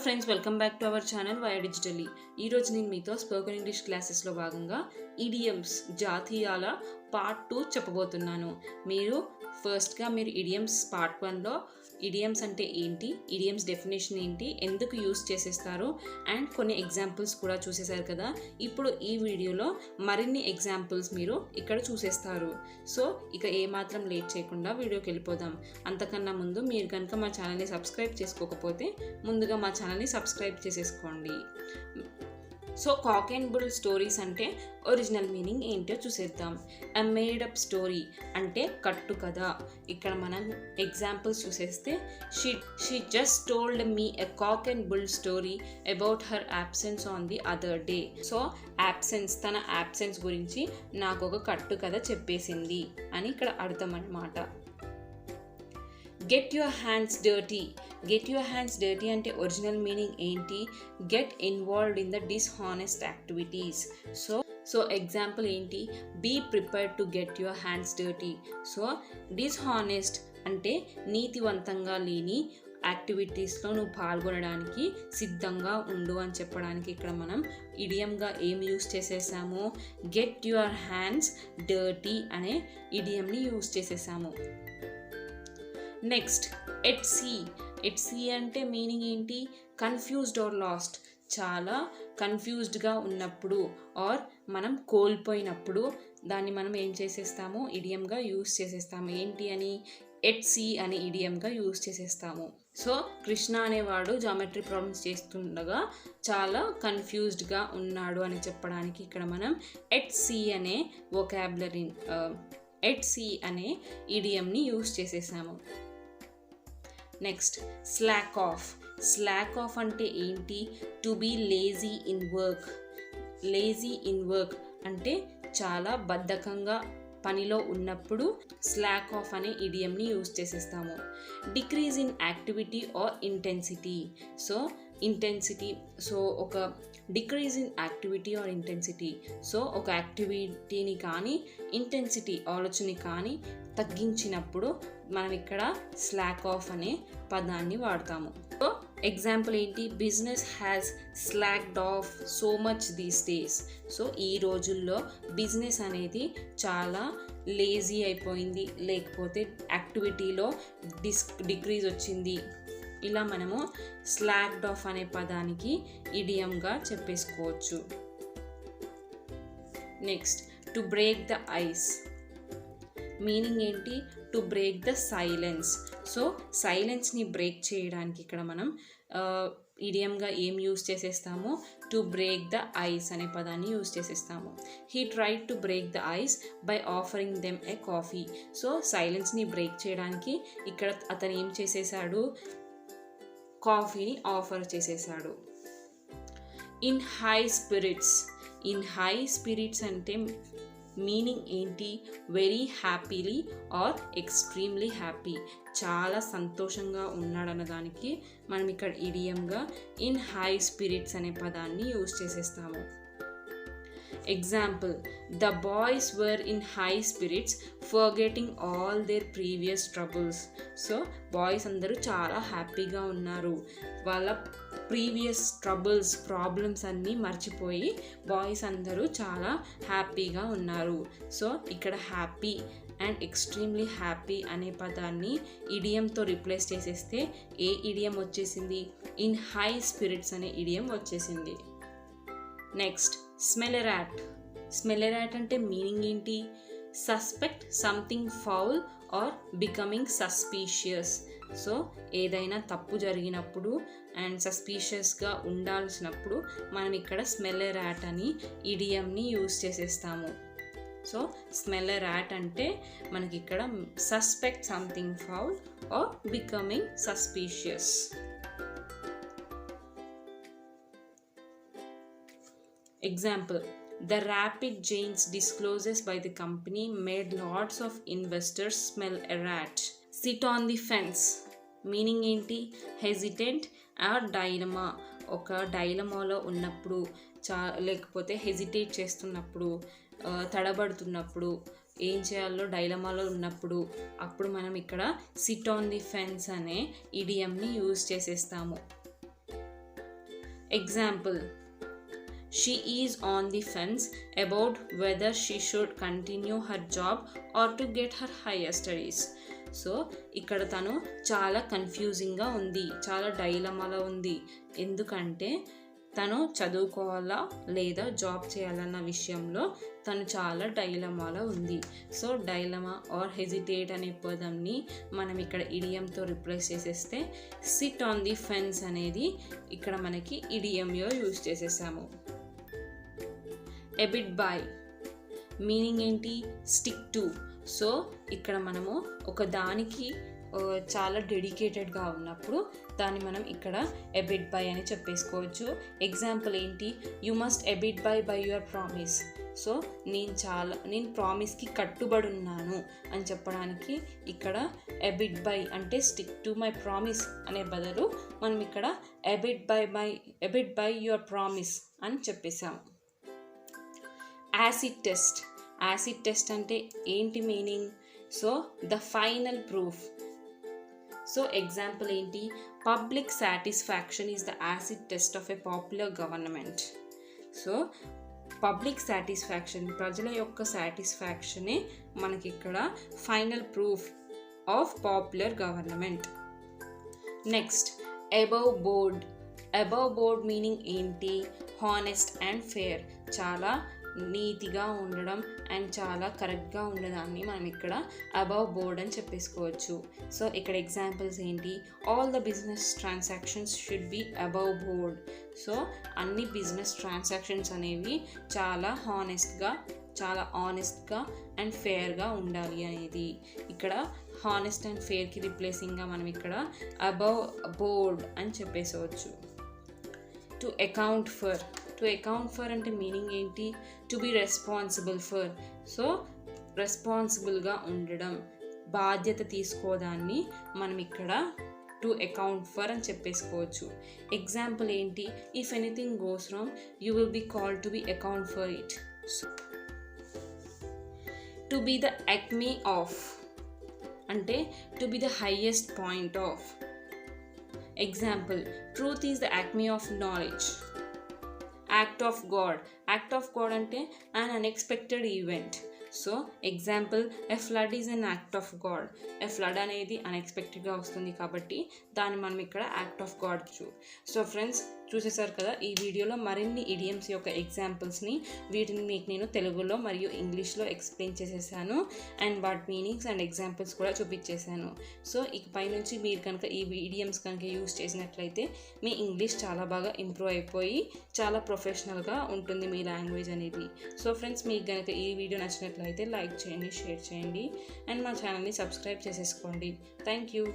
Friends, welcome back to our channel via digitally. ఈరోజు నేను మీతో స్పోకెన్ ఇంగ్లీష్ క్లాసెస్లో భాగంగా ఇడియమ్స్ జాతీయాల పార్ట్ 2 చెప్పబోతున్నాను. మీరు ఇడియమ్స్ పార్ట్ 1లో ఇడియమ్స్ అంటే ఏంటి, ఇడియమ్స్ డెఫినేషన్ ఏంటి, ఎందుకు యూస్ చేసేస్తారు అండ్ కొన్ని ఎగ్జాంపుల్స్ కూడా చూసేశారు కదా. ఇప్పుడు ఈ వీడియోలో మరిన్ని ఎగ్జాంపుల్స్ మీరు ఇక్కడ చూసేస్తారు. సో ఇక ఏమాత్రం లేట్ చేయకుండా వీడియోకి వెళ్ళిపోదాం. అంతకన్నా ముందు మీరు కనుక మా ఛానల్ని సబ్స్క్రైబ్ చేసుకోకపోతే ముందుగా మా ఛానల్ని సబ్స్క్రైబ్ చేసేసుకోండి. So cock and bull stories అంటే ఒరిజినల్ మీనింగ్ ఏంటో చూసేద్దాం. ఎ మేడప్ స్టోరీ అంటే కట్టు కథ. ఇక్కడ మనం ఎగ్జాంపుల్స్ చూసేస్తే she just told me a cock and bull story about her absence on the other day. So తన యాబ్సెన్స్ గురించి నాకు ఒక కట్టు కథ చెప్పేసింది అని ఇక్కడ అర్థం అన్నమాట. గెట్ యువర్ హ్యాండ్స్ డర్టీ అంటే ఒరిజినల్ మీనింగ్ ఏంటి? Get involved in the dishonest activities. So example ఏంటి? Be prepared to get your hands dirty. So dishonest అంటే నీతివంతంగా లేని యాక్టివిటీస్లో నువ్వు పాల్గొనడానికి సిద్ధంగా ఉండు అని చెప్పడానికి ఇక్కడ మనం ఇడియంగా ఏం యూస్ చేసేసాము? గెట్ యువర్ హ్యాండ్స్ డర్టీ అనే ఇడియంని యూస్ చేసేసాము. నెక్స్ట్ ఎట్ సీ అంటే మీనింగ్ ఏంటి? Confused or lost. చాలా కన్ఫ్యూజ్డ్గా ఉన్నప్పుడు ఆర్ మనం కోల్పోయినప్పుడు దాన్ని మనం ఏం చేసేస్తాము? ఇడియంగా యూస్ చేసేస్తాము. ఏంటి అని? ఎట్ సీ అనే ఇడియంగా యూస్ చేసేస్తాము. సో కృష్ణ అనేవాడు జామెట్రీ ప్రాబ్లమ్స్ చేస్తుండగా చాలా కన్ఫ్యూజ్డ్గా ఉన్నాడు అని చెప్పడానికి ఇక్కడ మనం ఎట్ సీ అనే వొకాబులరీ ఎట్ సీ అనే ఇడియంని యూస్ చేసేసాము. నెక్స్ట్ స్లాక్ ఆఫ్ అంటే ఏంటి? To be lazy in work అంటే చాలా బద్ధకంగా పనిలో ఉన్నప్పుడు స్లాక్ ఆఫ్ అనే ఇడియంని యూస్ చేసేస్తాము. Decrease in activity or intensity. So ఒక decrease in activity or intensity. So ఒక యాక్టివిటీని కానీ ఇంటెన్సిటీ ఆలోచనని కానీ తగ్గించినప్పుడు మనం ఇక్కడ స్లాక్ ఆఫ్ అనే పదాన్ని వాడతాము. సో ఎగ్జాంపుల్ ఏంటి? Business has slaked of so much these days. So ఈ రోజుల్లో బిజినెస్ అనేది చాలా లేజీ అయిపోయింది, లేకపోతే యాక్టివిటీలో డిక్రీజ్ వచ్చింది. ఇలా మనము స్లాక్డ్ ఆఫ్ అనే పదానికి ఇడియంగా చెప్పేసుకోవచ్చు. Next to break the ice. Meaning ఏంటి? To break the silence. So సైలెన్స్ని బ్రేక్ చేయడానికి ఇక్కడ మనం ఇడియంగా ఏం యూస్ చేసేస్తాము? టు బ్రేక్ ద ఐస్ అనే పదాన్ని యూస్ చేసేస్తాము. He tried to break the ice by offering them a coffee. So సైలెన్స్ని బ్రేక్ చేయడానికి ఇక్కడ అతను ఏం చేసేసాడు? కాఫీని ఆఫర్ చేసేసాడు. ఇన్ హై స్పిరిట్స్ అంటే మీనింగ్ ఏంటి? Very happily or extremely happy. చాలా సంతోషంగా ఉన్నాడన్న దానికి మనం ఇక్కడ ఇడియంగా ఇన్ హై స్పిరిట్స్ అనే పదాన్ని యూస్ చేసేస్తాము. Example the boys were in high spirits forgetting all their previous troubles. So boys అందరూ చాలా హ్యాపీగా ఉన్నారు. వాళ్ళ ప్రీవియస్ ప్రాబ్లమ్స్ అన్నీ మర్చిపోయి బాయ్స్ అందరూ చాలా హ్యాపీగా ఉన్నారు. సో ఇక్కడ హ్యాపీ అండ్ ఎక్స్ట్రీమ్లీ హ్యాపీ అనే పదాన్ని ఇడియంతో రీప్లేస్ చేసేస్తే ఏ ఇడియం వచ్చేసింది? ఇన్ హై స్పిరిట్స్ అనే ఇడియం వచ్చేసింది. నెక్స్ట్ స్మెల్ ఎ ర్యాట్ అంటే మీనింగ్ ఏంటి? Suspect something foul or becoming suspicious. So ఏదైనా తప్పు జరిగినప్పుడు అండ్ సస్పీషియస్గా ఉండాల్సినప్పుడు మనం ఇక్కడ స్మెల్ ఎ ర్యాట్ అని ఇడియంని యూస్ చేసేస్తాము. సో స్మెల్ ఎ ర్యాట్ అంటే మనకి ఇక్కడ suspect something foul or becoming suspicious. Example, the rapid change disclosures by the company made lots of investors smell a rat. Sit on the fence. Meaning ఏంటి? Hesitant or dilemma. ఒక డైలమాలో ఉన్నప్పుడు లేకపోతే hesitate చేస్తున్నప్పుడు, తడబడుతున్నప్పుడు, ఏం చేయాలో డైలమాలో ఉన్నప్పుడు అప్పుడు మనం ఇక్కడ సిట్ ఆన్ ది ఫెన్స్ అనే ఇడియంని యూజ్ చేసేస్తాము. Example, she is on the fence about whether she should continue her job or to get her higher studies. So ఇక్కడ తను చాలా కన్ఫ్యూజింగ్గా ఉంది, చాలా డైలమాలో ఉంది. ఎందుకంటే తను చదువుకోవాలా లేదా జాబ్ చేయాలన్న విషయంలో తను చాలా డైలమాలో ఉంది. సో డైలమా ఆర్ హెజిటేట్ అనే పదంని మనం ఇక్కడ ఇడియంతో రిప్లేస్ చేసేస్తే సిట్ ఆన్ ది ఫెన్స్ అనేది ఇక్కడ మనకి ఇడియంలో యూజ్ చేసేసాము. ఎబిట్ బై మీనింగ్ ఏంటి? Stick to. సో ఇక్కడ మనము ఒక దానికి చాలా డెడికేటెడ్గా ఉన్నప్పుడు దాన్ని మనం ఇక్కడ ఎబిట్ బై అని చెప్పేసుకోవచ్చు. ఎగ్జాంపుల్ ఏంటి? You must abide by your promise. So నేను ప్రామిస్కి కట్టుబడి ఉన్నాను అని చెప్పడానికి ఇక్కడ ఎబిట్ బై అంటే స్టిక్ టు మై ప్రామిస్ అనే బదులు మనం ఇక్కడ ఎబిట్ బై యువర్ ప్రామిస్ అని చెప్పేసాము. Acid test. యాసిడ్ టెస్ట్ అంటే ఏంటి meaning? So the final proof. So example ఏంటి? Public satisfaction is the acid test of a popular government. So public satisfaction, ప్రజల యొక్క సాటిస్ఫాక్షనే మనకి ఇక్కడ final proof of popular government. Next, above board. Above board meaning ఏంటి? Honest and fair. చాలా నీతిగా ఉండడం అండ్ చాలా కరెక్ట్గా ఉండడాన్ని మనం ఇక్కడ అబవ్ బోర్డ్ అని చెప్పేసుకోవచ్చు. సో ఇక్కడ ఎగ్జాంపుల్స్ ఏంటి? All the business transactions should be above board. So అన్ని బిజినెస్ ట్రాన్సాక్షన్స్ అనేవి చాలా ఆనెస్ట్గా అండ్ ఫేర్గా ఉండాలి అనేది. ఇక్కడ హానెస్ట్ అండ్ ఫేర్కి రిప్లేసింగ్గా మనం ఇక్కడ అబవ్ బోర్డ్ అని చెప్పేసుకోవచ్చు. To account for. To account for అంటే మీనింగ్ ఏంటి? To be responsible for. So రెస్పాన్సిబుల్గా ఉండడం, బాధ్యత తీసుకోదాన్ని మనం ఇక్కడ టు అకౌంట్ ఫర్ అని చెప్పేసుకోవచ్చు. ఎగ్జాంపుల్ ఏంటి? If anything goes wrong you will be called to be account for it. To be the acme of అంటే to be the highest point of. Example, truth is the acme of knowledge. Act of God. Act of God అంటే an unexpected event. So example, a flood is an act of God. A flood అనేది అన్ఎక్స్పెక్టెడ్గా వస్తుంది కాబట్టి దాన్ని మనం ఇక్కడ act of God so friends చూసేసారు కదా, ఈ వీడియోలో మరిన్ని ఇడియమ్స్ యొక్క ఎగ్జాంపుల్స్ని వీటిని మీకు నేను తెలుగులో మరియు ఇంగ్లీష్లో ఎక్స్ప్లెయిన్ చేసేసాను అండ్ వాటి మీనింగ్స్ అండ్ ఎగ్జాంపుల్స్ కూడా చూపించేశాను. సో ఇకపై నుంచి మీరు కనుక ఈ ఇడియమ్స్ కనుక యూస్ చేసినట్లయితే మీ ఇంగ్లీష్ చాలా బాగా ఇంప్రూవ్ అయిపోయి చాలా ప్రొఫెషనల్గా ఉంటుంది మీ లాంగ్వేజ్ అనేది. సో ఫ్రెండ్స్, మీకు కనుక ఈ వీడియో నచ్చినట్లయితే లైక్ చేయండి, షేర్ చేయండి అండ్ మా ఛానల్ని సబ్స్క్రైబ్ చేసేసుకోండి. Thank you.